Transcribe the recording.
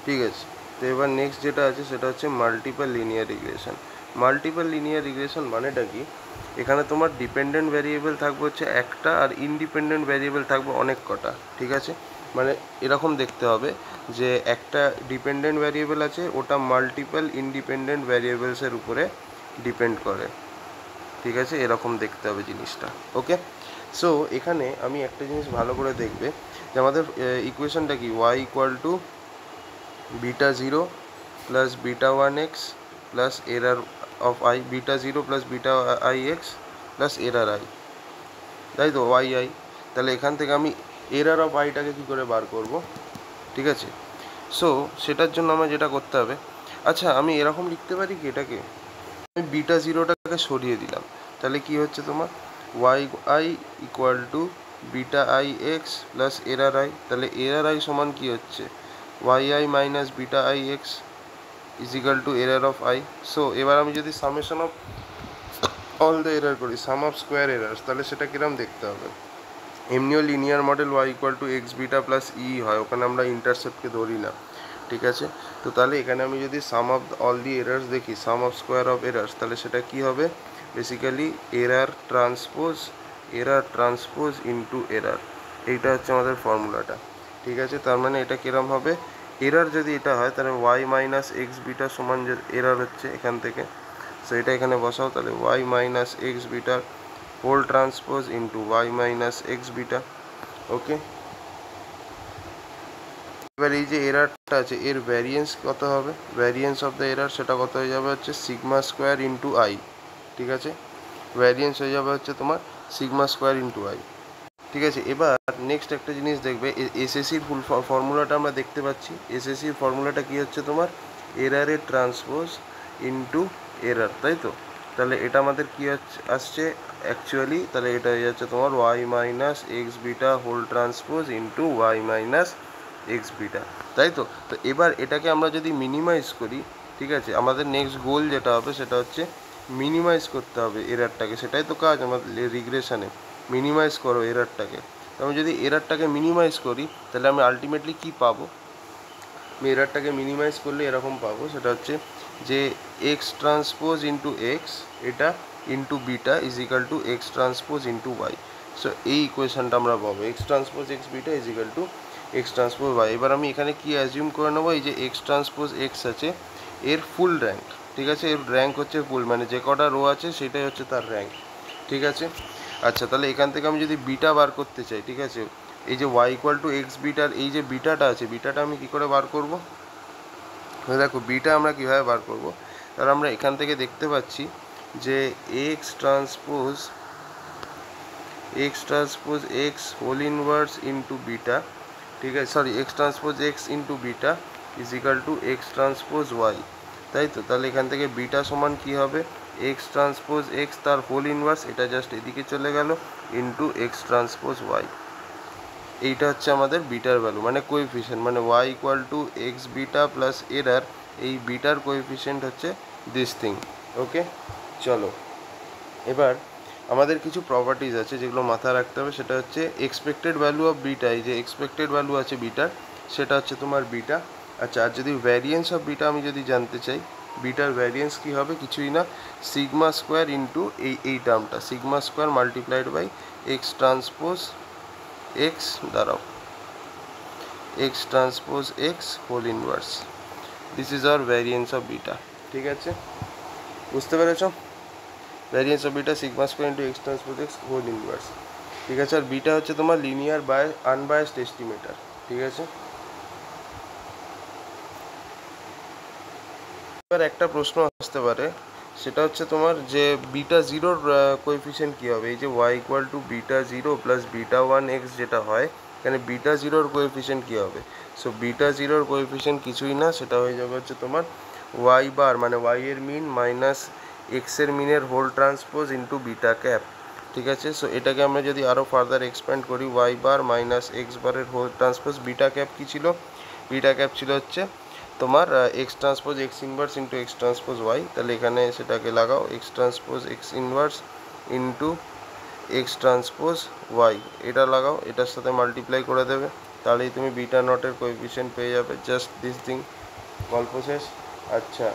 ঠিক আছে। তো এবার নেক্সট যেটা আছে সেটা হচ্ছে multiple linear regression. Multiple linear regression মানেটা কি, এখানে তোমার ডিপেন্ডেন্ট ভ্যারিয়েবল থাকবে হচ্ছে একটা, আর ইন্ডিপেন্ডেন্ট ভ্যারিয়েবল থাকবে অনেক কটা। ঠিক আছে, মানে এরকম দেখতে হবে যে একটা ডিপেন্ডেন্ট ভ্যারিয়েবল আছে, ওটা মাল্টিপল ইন্ডিপেন্ডেন্ট ভ্যারিয়েবলসের উপরে ডিপেন্ড করে। ঠিক আছে, এরকম দেখতে হবে জিনিসটা। ওকে, সো এখানে আমি একটা জিনিস ভালো করে দেখবে যে আমাদের ইকুয়েশনটা কি, Y equal to beta zero plus beta one X plus error of I, beta zero plus beta I X plus error I, তাই তো, ওয়াই আই। তাহলে এখান থেকে আমি এরার অফ আইটাকে কী করে বার করব? ঠিক আছে, সো সেটার জন্য আমার যেটা করতে হবে, আচ্ছা আমি এরকম লিখতে পারি কি, এটাকে আমি বিটা জিরোটাকে সরিয়ে দিলাম, তাহলে কি হচ্ছে তোমার Y I equal to beta I X plus error I. তাহলে এরার আই সমান কি হচ্ছে, Y I minus beta I X is equal to error of I. So এবার আমি যদি summation of all the error করি, সাম অফ স্কোয়ার এরার্স, তাহলে সেটা কিরম দেখতে হবে, এমনিও linear model Y equal to X beta plus E হয়, ওখানে আমরা ইন্টারসেপ্টকে ধরি না। ঠিক আছে, তো তাহলে এখানে আমি যদি সাম অফ অল দি এরার্স দেখি, সাম অফ স্কোয়ার অফ এরার্স, তাহলে সেটা কি হবে, basically error transpose into error, এইটা হচ্ছে আমাদের ফর্মুলাটা। ঠিক আছে, তার মানে এটা কিরম হবে, এরার যদি এটা হয় তাহলে ওয়াই মাইনাস এক্স বিটা সমান যে এরার হচ্ছে এখান থেকে, সো এটা এখানে বসাও, তাহলে ওয়াই মাইনাস এক্স বিটার whole transpose into Y minus X beta. Okay, এবার এই যে এরারটা আছে এর ভ্যারিয়েন্স কত হবে, ভ্যারিয়েন্স অফ দ্য এরার সেটা কত হয়ে যাবে হচ্ছে সিগমা স্কোয়ার ইন্টু আই। ঠিক আছে, ভ্যারিয়েন্স হয়ে যাবে হচ্ছে তোমার সিগমা স্কোয়ার ইন্টু আই। ঠিক আছে, এবার নেক্সট একটা জিনিস দেখবে, এসএসসির ফুল ফর্মুলাটা আমরা দেখতে পাচ্ছি, এসএসসির ফর্মুলাটা কি হচ্ছে তোমার এরারের ট্রান্সপোজ ইন্টু এরার, তাই তো। তাহলে এটা আমাদের কি আসছে অ্যাকচুয়ালি, তাহলে এটা হয়ে যাচ্ছে তোমার Y minus X beta whole transpose into Y minus X beta, তাই তো। তো এবার এটাকে আমরা যদি মিনিমাইজ করি, ঠিক আছে, আমাদের নেক্সট গোল যেটা হবে সেটা হচ্ছে মিনিমাইজ করতে হবে এরারটাকে, সেটাই তো কাজ আমাদের রিগ্রেশনে, মিনিমাইজ করো এরারটাকে। তো আমি যদি এরারটাকে মিনিমাইজ করি তাহলে আমি আলটিমেটলি কী পাবো, আমি এরারটাকে মিনিমাইজ করলে এরকম পাবো, সেটা হচ্ছে যে এক্স ট্রান্সপোজ ইন্টু এক্স এটা into beta is equal to X transpose into Y. So এই ইকুয়েশনটা আমরা পাবো, X transpose X beta is equal to X transpose Y. এবার আমি এখানে কি অ্যাজিউম করে নেবো, এই যে এক্স ট্রান্সপোজ এক্স আছে এর ফুল র্যাঙ্ক, ঠিক আছে, এর র্যাঙ্ক হচ্ছে ফুল, মানে যে কটা রো আছে সেটাই হচ্ছে তার র্যাঙ্ক। ঠিক আছে, আচ্ছা তাহলে এখান থেকে আমি যদি বিটা বার করতে চাই, ঠিক আছে, এই যে ওয়াই ইকুয়াল টু এক্স বিটার এই যে বিটাটা আছে, বিটাটা আমি কী করে বার করব, দেখো বিটা আমরা কীভাবে বার করব, তাহলে আমরা এখান থেকে দেখতে পাচ্ছি যে X transpose X whole inverse into beta, ঠিক আছে, sorry X transpose X into beta is equal to X transpose Y, তাই তো। তাহলে এখান থেকে বিটা সমান কী হবে, এক্স ট্রান্সপোজ এক্স তার হোল ইনভার্স, এটা জাস্ট এদিকে চলে গেল, ইন্টু এক্স ট্রান্সপোজ ওয়াই। এইটা হচ্ছে আমাদের বিটার ভ্যালু, মানে কোএফিশিয়েন্ট, মানে Y equal to X beta plus error, এই বিটার কোএফিশিয়েন্ট হচ্ছে দিস থিং। ওকে, চলো এবার আমাদের কিছু প্রপার্টিজ আছে যেগুলো মাথায় রাখতে হবে, সেটা হচ্ছে এক্সপেক্টেড ভ্যালু অফ বিটা, এই যে এক্সপেক্টেড ভ্যালু আছে বিটার সেটা হচ্ছে তোমার বিটা। আচ্ছা, আর যদি ভ্যারিয়েন্স অফ বিটা আমি যদি জানতে চাই, বিটার ভ্যারিয়েন্স কী হবে, কিছুই না, সিগমা স্কোয়ার ইন্টু এই টার্মটা, sigma square multiplied by X transpose X, দাঁড়াও, X transpose X whole inverse, this is our variance of beta. ঠিক আছে, বুঝতে পেরেছ, variance of beta sigma square into X transpose X whole inverse. ঠিক আছে, আর beta হচ্ছে তোমার লিনিয়ার বাই আনবায়াসড এস্টিমেটার। ঠিক আছে, এবার একটা প্রশ্ন আসতে পারে, সেটা হচ্ছে তোমার যে বিটা জিরোর কোএফিশিয়েন্ট কী হবে, এই যে Y equal to beta zero plus beta one X যেটা হয়, এখানে বিটা জিরোর কোএফিশিয়েন্ট কী হবে। সো বিটা জিরোর কোএফিশিয়েন্ট কিছুই না, সেটা হয়ে যাবে হচ্ছে তোমার ওয়াই বার, মানে ওয়াই এর মিন মাইনাস এক্সের মিনের whole transpose into beta cap. ঠিক আছে, সো এটাকে আমরা যদি আরও ফার্দার এক্সপ্যান্ড করি, ওয়াই বার মাইনাস এক্স বারের হোল ট্রান্সপোজ, বিটা ক্যাপ কী ছিল, বিটা ক্যাপ ছিল হচ্ছে তোমার X transpose X inverse into X transpose Y. তাহলে এখানে সেটাকে লাগাও, X transpose X inverse into X transpose Y, এটা লাগাও, এটার সাথে মাল্টিপ্লাই করে দেবে, তাহলেই তুমি বিটা নটের কোএফিসিয়েন্ট পেয়ে যাবে। জাস্ট দিস থিং, গল্প শেষ। আচ্ছা,